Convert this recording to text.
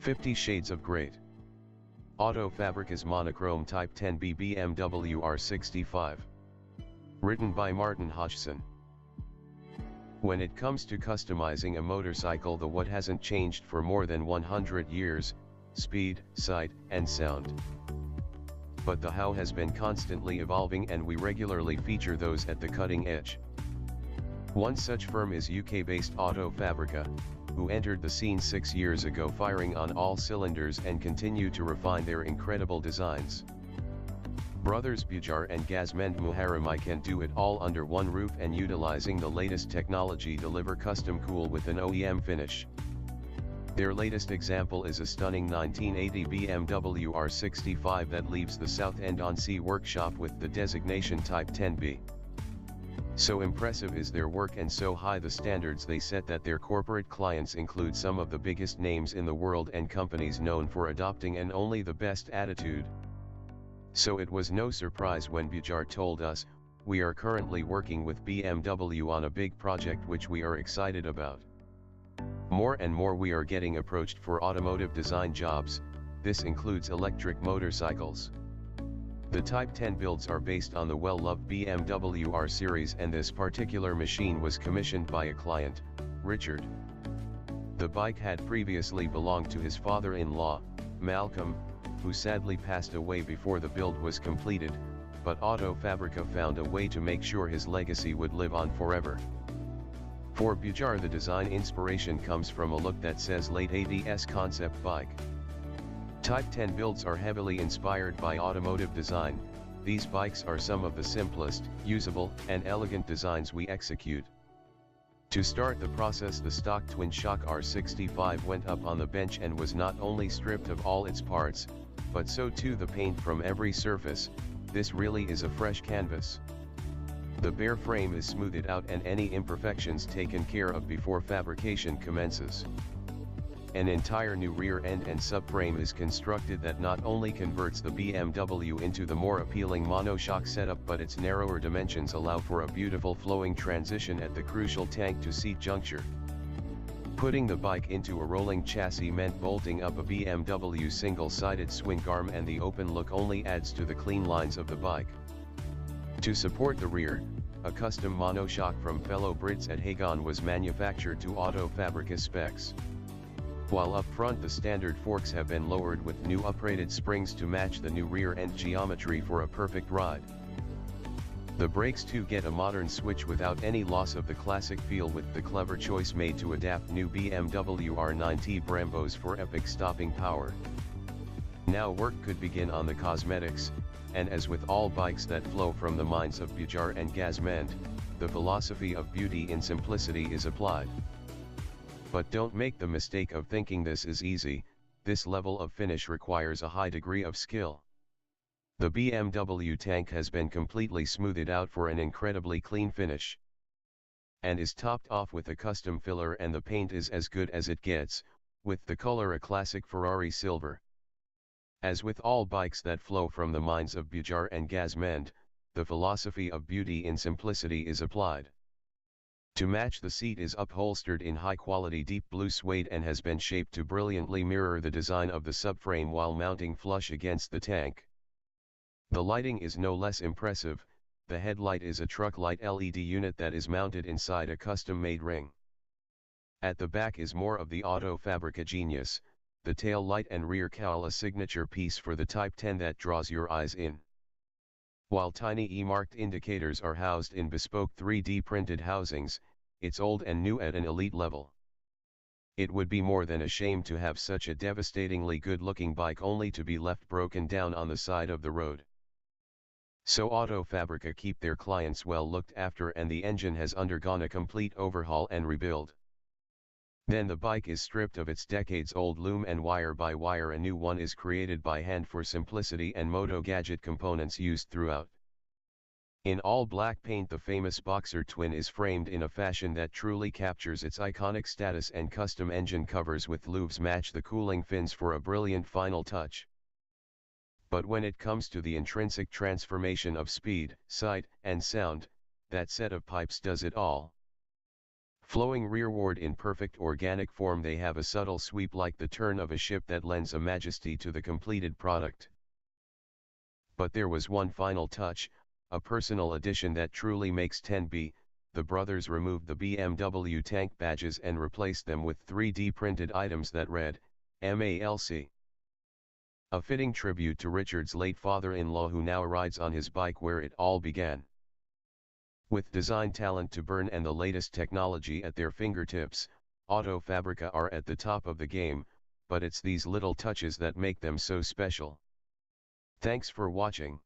50 Shades of Great. Auto Fabrica's Monochrome Type 10B BMW R65. Written by Martin Hodgson. When it comes to customizing a motorcycle, the what hasn't changed for more than 100 years, speed, sight, and sound. But the how has been constantly evolving, and we regularly feature those at the cutting edge. One such firm is UK-based Auto Fabrica, who entered the scene 6 years ago firing on all cylinders and continue to refine their incredible designs. Brothers Bujar and Gazmend Muharrami can do it all under one roof, and utilizing the latest technology deliver custom cool with an OEM finish. Their latest example is a stunning 1980 BMW R65 that leaves the Southend-on-Sea workshop with the designation Type 10B. So impressive is their work and so high the standards they set that their corporate clients include some of the biggest names in the world and companies known for adopting and only the best attitude. So it was no surprise when Bujar told us, "We are currently working with BMW on a big project which we are excited about. More and more we are getting approached for automotive design jobs, this includes electric motorcycles. The Type 10 builds are based on the well-loved BMW R series, and this particular machine was commissioned by a client, Richard. The bike had previously belonged to his father-in-law, Malcolm, who sadly passed away before the build was completed, but Auto Fabrica found a way to make sure his legacy would live on forever." For Bujar, the design inspiration comes from a look that says late 80s concept bike. Type 10 builds are heavily inspired by automotive design. These bikes are some of the simplest, usable, and elegant designs we execute. To start the process, the stock twin-shock R65 went up on the bench and was not only stripped of all its parts, but so too the paint from every surface. This really is a fresh canvas. The bare frame is smoothed out and any imperfections taken care of before fabrication commences. An entire new rear end and subframe is constructed that not only converts the BMW into the more appealing monoshock setup, but its narrower dimensions allow for a beautiful flowing transition at the crucial tank-to-seat juncture. Putting the bike into a rolling chassis meant bolting up a BMW single-sided swing arm, and the open look only adds to the clean lines of the bike. To support the rear, a custom monoshock from fellow Brits at Hagon was manufactured to Auto Fabrica specs. While up front the standard forks have been lowered with new uprated springs to match the new rear end geometry for a perfect ride. The brakes too get a modern switch without any loss of the classic feel, with the clever choice made to adapt new BMW R9T Brembos for epic stopping power. Now work could begin on the cosmetics, and as with all bikes that flow from the minds of Bujar and Gazmend, the philosophy of beauty in simplicity is applied. But don't make the mistake of thinking this is easy. This level of finish requires a high degree of skill. The BMW tank has been completely smoothed out for an incredibly clean finish, and is topped off with a custom filler, and the paint is as good as it gets, with the color a classic Ferrari silver. As with all bikes that flow from the minds of Bujar and Gazmend, the philosophy of beauty in simplicity is applied. To match, the seat is upholstered in high-quality deep blue suede and has been shaped to brilliantly mirror the design of the subframe while mounting flush against the tank. The lighting is no less impressive. The headlight is a truck light LED unit that is mounted inside a custom-made ring. At the back is more of the Auto Fabrica genius, the tail light and rear cowl, a signature piece for the Type 10 that draws your eyes in. While tiny E-marked indicators are housed in bespoke 3D printed housings, it's old and new at an elite level. It would be more than a shame to have such a devastatingly good-looking bike only to be left broken down on the side of the road. So Auto Fabrica keep their clients well looked after, and the engine has undergone a complete overhaul and rebuild. Then the bike is stripped of its decades-old loom, and wire by wire a new one is created by hand for simplicity, and Moto Gadget components used throughout. In all black paint, the famous Boxer twin is framed in a fashion that truly captures its iconic status, and custom engine covers with louves match the cooling fins for a brilliant final touch. But when it comes to the intrinsic transformation of speed, sight, and sound, that set of pipes does it all. Flowing rearward in perfect organic form, they have a subtle sweep like the turn of a ship that lends a majesty to the completed product. But there was one final touch, a personal addition that truly makes 10B. The brothers removed the BMW tank badges and replaced them with 3D printed items that read, MALC. A fitting tribute to Richard's late father-in-law, who now rides on his bike where it all began. With design talent to burn and the latest technology at their fingertips, Auto Fabrica are at the top of the game, but it's these little touches that make them so special. Thanks for watching.